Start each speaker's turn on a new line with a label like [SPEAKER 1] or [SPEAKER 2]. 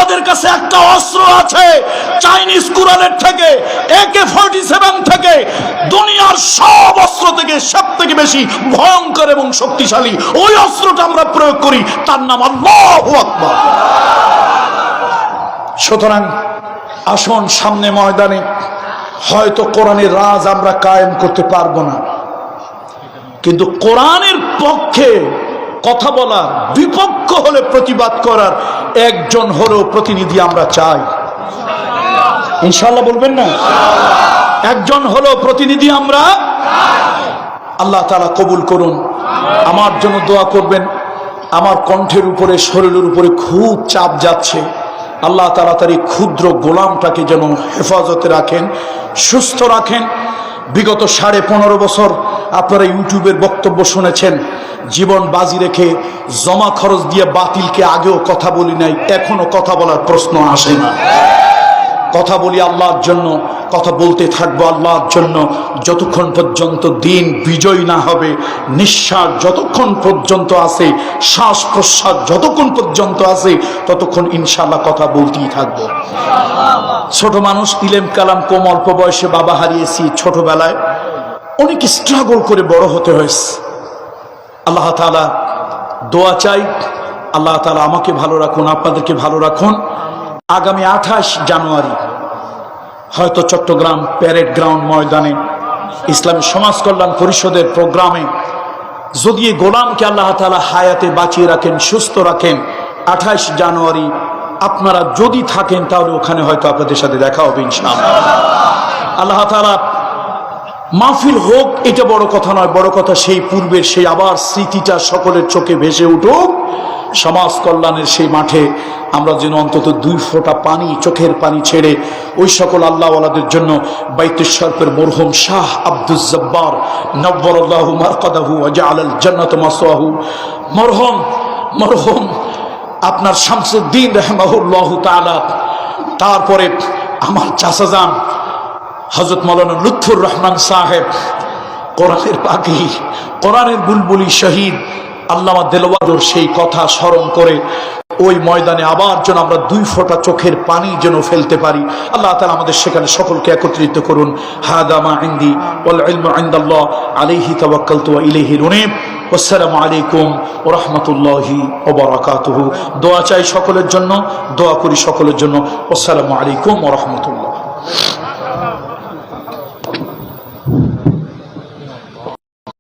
[SPEAKER 1] আমাদের কাছে একটা অস্ত্র আছে চাইনিজ কুরানের থেকে, AK-47 থেকে, দুনিয়ার সব অস্ত্র থেকে সবথেকে বেশি ভয়ঙ্কর এবং শক্তিশালী ওই অস্ত্রটা আমরা প্রয়োগ করি, তার নাম আল্লাহু আকবার। সুতরাং আসুন সামনে ময়দানে হয়তো কোরআনের রাজ আমরা কায়েম করতে পারবো না, কিন্তু কোরআনের পক্ষে কথা বলার, বিপক্ষ হলে প্রতিবাদ করার একজন হলেও প্রতিনিধি আমরা চাই। ইনশাআল্লাহ বলবেন না? একজন হলেও প্রতিনিধি আমরা। আল্লাহ তাআলা কবুল করুন। আমার জন্য দোয়া করবেন। আমার কণ্ঠের উপরে, শরীরের উপরে খুব চাপ যাচ্ছে। আল্লাহ তাআলা তার এই ক্ষুদ্র গোলামটাকে যেন হেফাজতে রাখেন, সুস্থ রাখেন। বিগত 15.5 বছর আপনারা ইউটিউবের বক্তব্য শুনেছেন। জীবন বাজি রেখে জমা খরচ দিয়ে বাতিলকে আগেও কথা বলি নাই, এখনো কথা বলার প্রশ্ন আসে না। কথা বলি আল্লাহর জন্য, কথা বলতে থাকবো আল্লাহর জন্য যতক্ষণ পর্যন্ত দিন বিজয় না হবে। নিঃশ্বাস যতক্ষণ পর্যন্ত আছে, শ্বাস প্রশ্বাস যতক্ষণ পর্যন্ত আছে, ততক্ষণ ইনশাআল্লাহ কথা বলতেই থাকবো। ছোট মানুষ, ইলেম কালাম কম, অল্প বয়সে বাবা হারিয়েছি। ছোটবেলায় অনেক স্ট্রাগল করে বড় হতে হয়েছে। আল্লাহ তাআলা দোয়া চাই, আল্লাহ তাআলা আমাকে ভালো রাখুন, আপনাদেরকে ভালো রাখুন। আগামী 28 জানুয়ারি হয়তো চট্টগ্রাম প্যারেড গ্রাউন্ড ময়দানে ইসলামী সমাজ কল্যাণ পরিষদের প্রোগ্রামে যদি এই গোলামকে আল্লাহ তাআলা হায়াতে বাঁচিয়ে রাখেন, সুস্থ রাখেন, 28 জানুয়ারি আপনারা যদি থাকেন তাহলে ওখানে হয়তো আপনাদের সাথে দেখা হবে ইনশাআল্লাহ। আল্লাহ তাআলা মাহফিল হোক, এটা বড় কথা নয়, বড় কথা সেই পূর্বের সেই আবার স্মৃতিটা সকলের চোখে ভেসে উঠুক। সমাজ কল্যাণের সেই মাঠে আমরা যেন অন্তত 2 ফোঁটা পানি, চোখের পানি ছেড়ে ওই সকল আল্লাহওয়ালাদের জন্য বাইতুল শরফের মরহুম শাহ আব্দুল জব্বার নব্বরাল্লাহু মারকাদাহু ওয়া জাআলাল জান্নাতা মাসওয়াহু, মরহুম আপনার শামসুদ্দিন রাহিমাহুল্লাহু তাআলা, তারপরে আমার চাচাজান হযরত মাওলানা লুৎফুর রহমান সাহেব, কোরআনের পাখি, কোরআনের বুলবুলি শহীদ আল্লামা দেলওয়ারের সেই কথা স্মরণ করে ওই ময়দানে আবার যেন আমরা 2 ফোঁটা চোখের পানি যেন ফেলতে পারি। আল্লাহ তাআলা আমাদের সেখানে সকলকে একত্রিত করুন। হাদা মা ইনদি ওয়াল ইলমু ইনদাল্লাহ আলাইহি তাওয়াক্কালতু ওয়া ইলাইহি উনীব। আসসালামু আলাইকুম ওয়া রাহমাতুল্লাহি ওয়া বারাকাতুহু। দোয়া চাই সকলের জন্য, দোয়া করি সকলের জন্য। আসসালামু আলাইকুম ওয়া রাহমাতুল্লাহ।